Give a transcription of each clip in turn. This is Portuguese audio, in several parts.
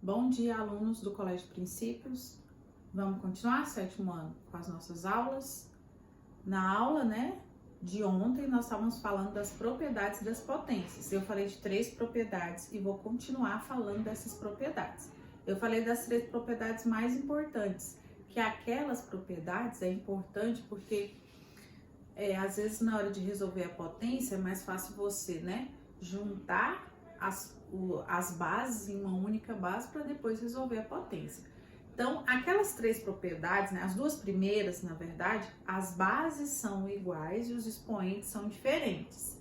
Bom dia, alunos do Colégio Princípios. Vamos continuar, sétimo ano, com as nossas aulas. Na aula, de ontem, nós estávamos falando das propriedades das potências. Eu falei de 3 propriedades e vou continuar falando dessas propriedades. Eu falei das 3 propriedades mais importantes, que aquelas propriedades é importante porque, às vezes, na hora de resolver a potência, é mais fácil você, juntar as bases em uma única base para depois resolver a potência. Então, aquelas 3 propriedades, as 2 primeiras, na verdade, as bases são iguais e os expoentes são diferentes.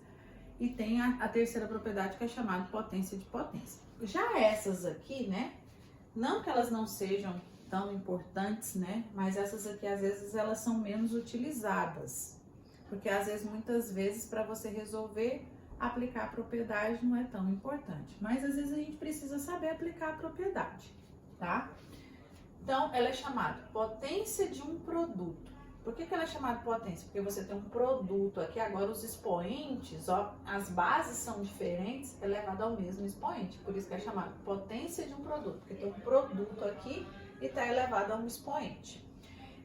E tem a terceira propriedade que é chamada potência de potência. Já essas aqui, não que elas não sejam tão importantes, mas essas aqui, às vezes, elas são menos utilizadas. Porque, às vezes, muitas vezes, para você resolver, aplicar a propriedade não é tão importante, mas às vezes a gente precisa saber aplicar a propriedade, tá? Então, ela é chamada potência de um produto. Por que ela é chamada potência? Porque você tem um produto aqui, agora os expoentes, as bases são diferentes, elevado ao mesmo expoente, por isso que é chamada potência de um produto, porque tem um produto aqui e está elevado a um expoente.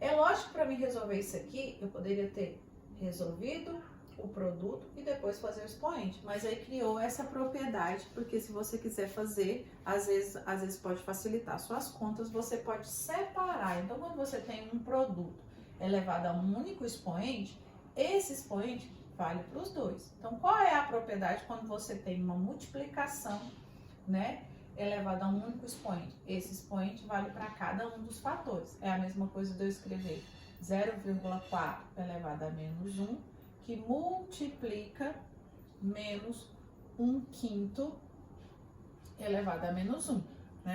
É lógico que para mim resolver isso aqui, eu poderia ter resolvido o produto e depois fazer o expoente, mas aí criou essa propriedade, porque se você quiser fazer, às vezes pode facilitar suas contas, você pode separar. Então, quando você tem um produto elevado a um único expoente, esse expoente vale para os dois. Então, qual é a propriedade quando você tem uma multiplicação, elevada a um único expoente? Esse expoente vale para cada um dos fatores. É a mesma coisa de eu escrever 0,4 elevado a menos 1, que multiplica menos 1/5 elevado a menos 1.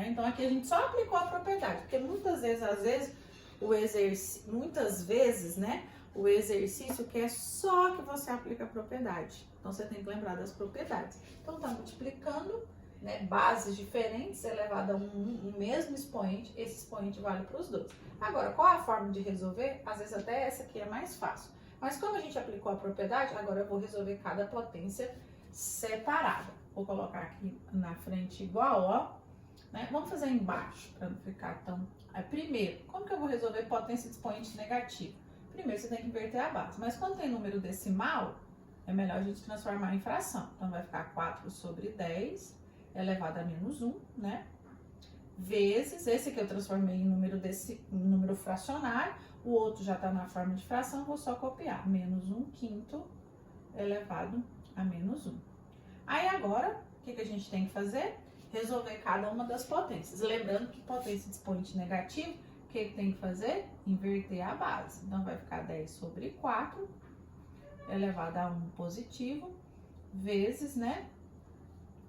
Então, aqui a gente só aplicou a propriedade, porque muitas vezes, o exercício quer só que você aplique a propriedade. Então, você tem que lembrar das propriedades. Então, tá multiplicando, bases diferentes elevado a um mesmo expoente, esse expoente vale para os dois. Agora, qual é a forma de resolver? Às vezes até essa aqui é mais fácil. Mas como a gente aplicou a propriedade, agora eu vou resolver cada potência separada. Vou colocar aqui na frente igual, Vamos fazer embaixo, para não ficar tão... Primeiro, como que eu vou resolver potência de expoente negativo? Primeiro, você tem que inverter a base. Mas quando tem número decimal, é melhor a gente transformar em fração. Então, vai ficar 4 sobre 10 elevado a menos 1, Vezes, esse aqui eu transformei em número fracionário, o outro já está na forma de fração, vou só copiar. Menos 1/5 elevado a menos 1. Aí agora, o que a gente tem que fazer? Resolver cada uma das potências. Lembrando que potência de expoente negativo, o que tem que fazer? Inverter a base. Então, vai ficar 10 sobre 4 elevado a 1 positivo, vezes,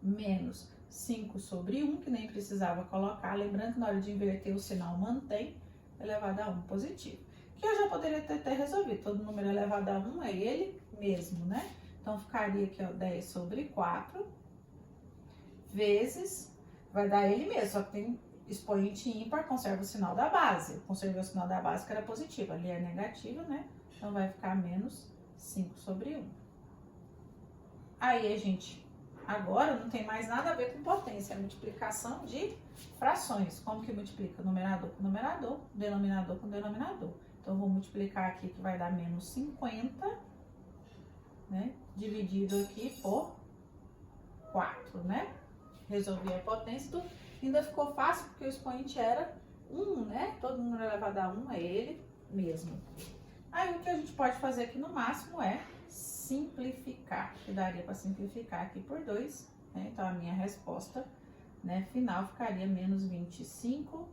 menos 5 sobre 1, que nem precisava colocar. Lembrando que na hora de inverter o sinal mantém, elevado a 1 positivo. Que eu já poderia ter resolvido. Todo número elevado a 1 é ele mesmo, Então, ficaria aqui, 10 sobre 4, vezes, vai dar ele mesmo, só que tem expoente ímpar, conserva o sinal da base. Eu conservei o sinal da base que era positivo, ali é negativo, Então, vai ficar menos 5 sobre 1. Aí, gente, agora não tem mais nada a ver com potência, é multiplicação de frações. Como que multiplica? Numerador com numerador, denominador com denominador. Então, eu vou multiplicar aqui que vai dar menos 50, dividido aqui por 4, Resolvi a potência, ainda ficou fácil porque o expoente era 1, Todo número elevado a 1 é ele mesmo. Aí, o que a gente pode fazer aqui no máximo é simplificar, que daria para simplificar aqui por 2, Então, a minha resposta, final ficaria menos 25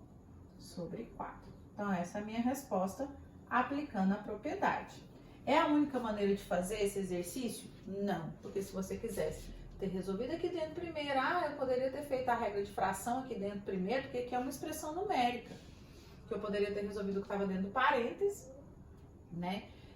sobre 4. Então, essa é a minha resposta aplicando a propriedade. É a única maneira de fazer esse exercício? Não, porque se você quisesse ter resolvido aqui dentro primeiro, eu poderia ter feito a regra de fração aqui dentro primeiro, porque aqui é uma expressão numérica, que eu poderia ter resolvido o que estava dentro do parênteses,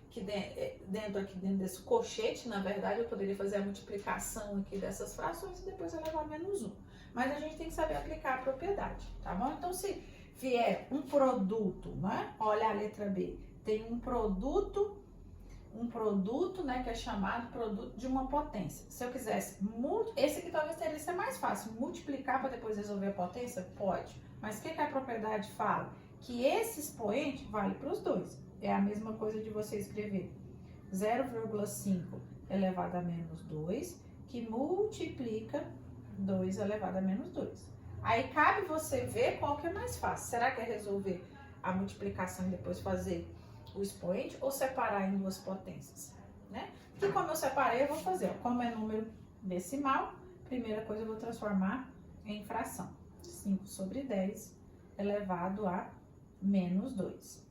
que dentro desse colchete, na verdade, eu poderia fazer a multiplicação aqui dessas frações e depois elevar a menos 1. Mas a gente tem que saber aplicar a propriedade, tá bom? Então, se vier um produto, olha a letra B, tem um produto um produto, né, que é chamado produto de uma potência. Se eu quisesse, esse aqui talvez teria ser mais fácil, multiplicar para depois resolver a potência? Pode. Mas o que a propriedade fala? Que esse expoente vale para os dois. É a mesma coisa de você escrever 0,5 elevado a menos 2, que multiplica 2 elevado a menos 2. Aí cabe você ver qual que é mais fácil. Será que é resolver a multiplicação e depois fazer o expoente ou separar em duas potências, né? E como eu separei, eu vou fazer, ó, como é número decimal, primeira coisa eu vou transformar em fração. 5 sobre 10 elevado a menos 2.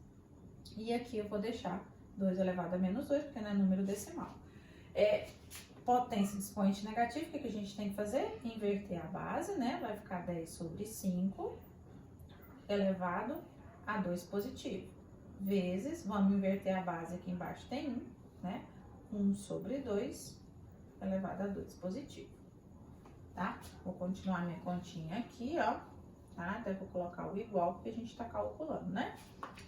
E aqui eu vou deixar 2 elevado a menos 2, porque não é número decimal. Potência de expoente negativo, o que a gente tem que fazer? Inverter a base, né? Vai ficar 10 sobre 5 elevado a 2 positivo. Vezes, vamos inverter a base aqui embaixo, tem 1, né? 1 sobre 2 elevado a 2 positivo, tá? Vou continuar minha continha aqui, ó, tá? Até vou colocar o igual, porque a gente tá calculando, né?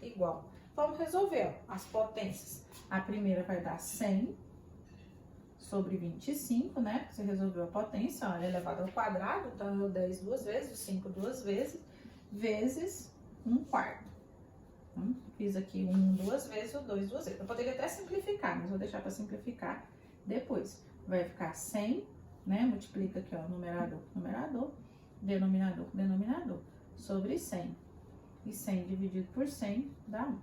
Igual. Vamos resolver, ó, as potências. A primeira vai dar 100 sobre 25, né? Porque você resolveu a potência, ó, elevado ao quadrado, então é o 10 duas vezes, o 5 duas vezes, vezes 1/4. Fiz aqui o 1 duas vezes, o 2 duas vezes. Eu poderia até simplificar, mas vou deixar para simplificar depois. Vai ficar 100, né? Multiplica aqui, ó, numerador com numerador, denominador com denominador, sobre 100. E 100 dividido por 100 dá 1.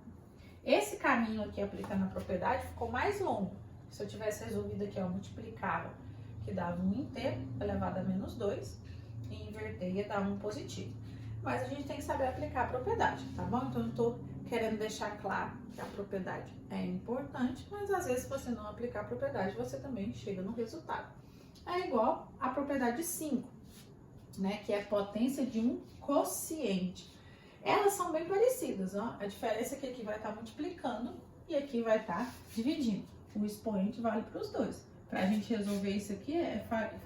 Esse caminho aqui, aplicando a propriedade, ficou mais longo. Se eu tivesse resolvido aqui, ó, multiplicava, que dava 1 inteiro, elevado a menos 2, e inverter ia dar 1 positivo. Mas a gente tem que saber aplicar a propriedade, tá bom? Então, eu tô querendo deixar claro que a propriedade é importante, mas às vezes, se você não aplicar a propriedade, você também chega no resultado. É igual a propriedade 5, né? Que é a potência de um quociente. Elas são bem parecidas, ó. A diferença é que aqui vai estar multiplicando e aqui vai estar dividindo. O expoente vale para os dois. Para a gente resolver isso aqui,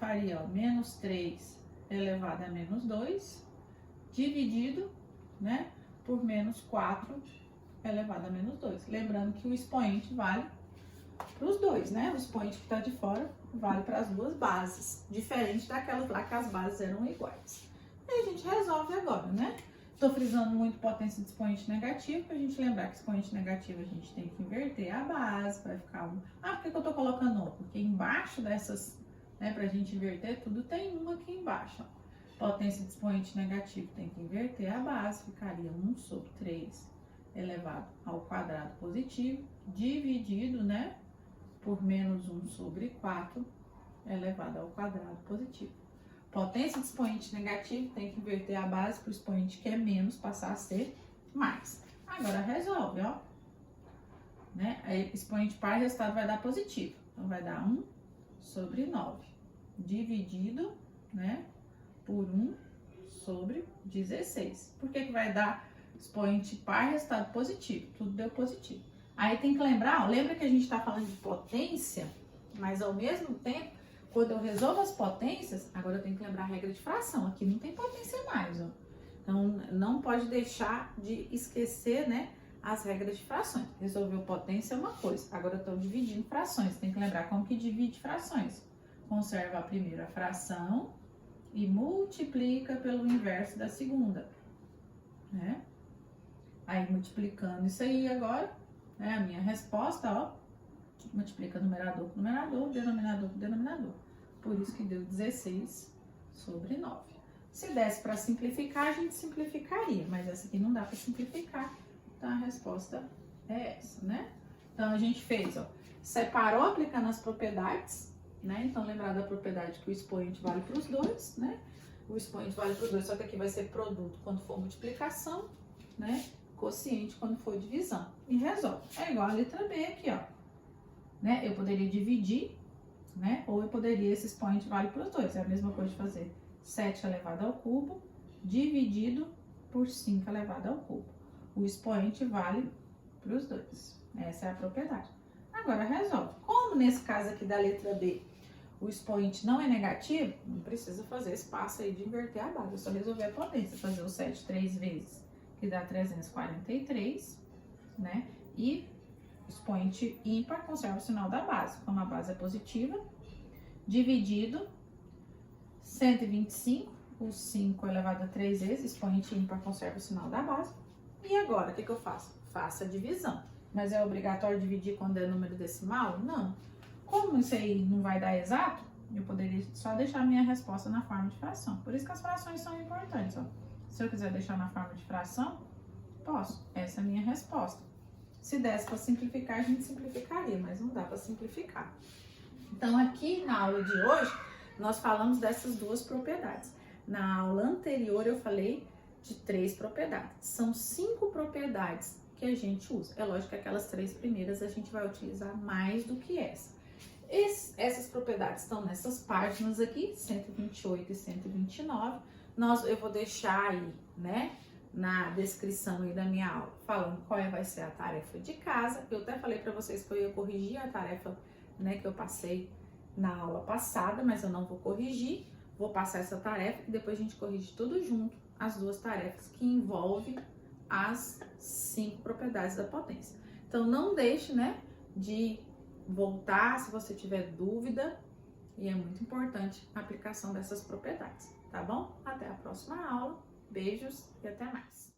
faria, ó, menos 3 elevado a menos 2, dividido, né, por menos 4 elevado a menos 2. Lembrando que o expoente vale para os dois, né? O expoente que está de fora vale para as duas bases, diferente daquelas lá que as bases eram iguais. E a gente resolve agora, né? Estou frisando muito potência de expoente negativo, para a gente lembrar que expoente negativo a gente tem que inverter a base, vai ficar 1. Ah, por que eu estou colocando 1? Porque embaixo dessas, né, para a gente inverter tudo, tem 1 aqui embaixo, ó. Potência de expoente negativo tem que inverter a base, ficaria 1 sobre 3 elevado ao quadrado positivo, dividido, né, por menos 1 sobre 4 elevado ao quadrado positivo. Potência de expoente negativo tem que inverter a base para o expoente que é menos passar a ser mais. Agora resolve, ó. Né? Aí, expoente par, o resultado vai dar positivo. Então, vai dar 1 sobre 9, dividido, né, por 1 sobre 16. Por que vai dar expoente par, resultado positivo? Tudo deu positivo. Aí tem que lembrar, ó, lembra que a gente está falando de potência, mas ao mesmo tempo, quando eu resolvo as potências, agora eu tenho que lembrar a regra de fração. Aqui não tem potência mais, ó. Então, não pode deixar de esquecer, né, as regras de frações. Resolveu potência é uma coisa. Agora eu estou dividindo frações. Tem que lembrar como que divide frações. Conserva a primeira fração e multiplica pelo inverso da segunda, né? Aí, multiplicando isso aí agora, né, a minha resposta, ó, multiplica numerador com numerador, denominador com denominador. Por isso que deu 16 sobre 9. Se desse para simplificar, a gente simplificaria, mas essa aqui não dá para simplificar, então a resposta é essa, né? Então a gente fez, ó, separou aplicando as propriedades, né? Então lembrar da propriedade que o expoente vale para os dois, né? O expoente vale para os dois, só que aqui vai ser produto quando for multiplicação, né? Quociente quando for divisão. E resolve. É igual a letra B aqui, ó. Né? Eu poderia dividir, né? Ou eu poderia, esse expoente vale para os dois. É a mesma coisa de fazer 7 elevado ao cubo dividido por 5 elevado ao cubo. O expoente vale para os dois. Essa é a propriedade. Agora resolve. Como nesse caso aqui da letra B, o expoente não é negativo, não precisa fazer esse passo aí de inverter a base. É só resolver a potência. Fazer o 7 3 vezes, que dá 343, né? E expoente ímpar conserva o sinal da base. Como a base é positiva, dividido 125, o 5 elevado a 3 vezes, expoente ímpar conserva o sinal da base. E agora, o que eu faço? Faço a divisão. Mas é obrigatório dividir quando é número decimal? Não. Como isso aí não vai dar exato, eu poderia só deixar a minha resposta na forma de fração. Por isso que as frações são importantes, ó. Se eu quiser deixar na forma de fração, posso. Essa é a minha resposta. Se desse para simplificar, a gente simplificaria, mas não dá para simplificar. Então, aqui na aula de hoje, nós falamos dessas duas propriedades. Na aula anterior, eu falei de 3 propriedades. São 5 propriedades que a gente usa. É lógico que aquelas 3 primeiras a gente vai utilizar mais do que essa. Essas propriedades estão nessas páginas aqui, 128 e 129. Eu vou deixar aí, né, na descrição aí da minha aula, falando qual vai ser a tarefa de casa. Eu até falei para vocês que eu ia corrigir a tarefa, né, que eu passei na aula passada, mas eu não vou corrigir. Vou passar essa tarefa e depois a gente corrige tudo junto, as duas tarefas que envolvem as 5 propriedades da potência. Então, não deixe, né, de voltar se você tiver dúvida, e é muito importante a aplicação dessas propriedades, tá bom? Até a próxima aula, beijos e até mais!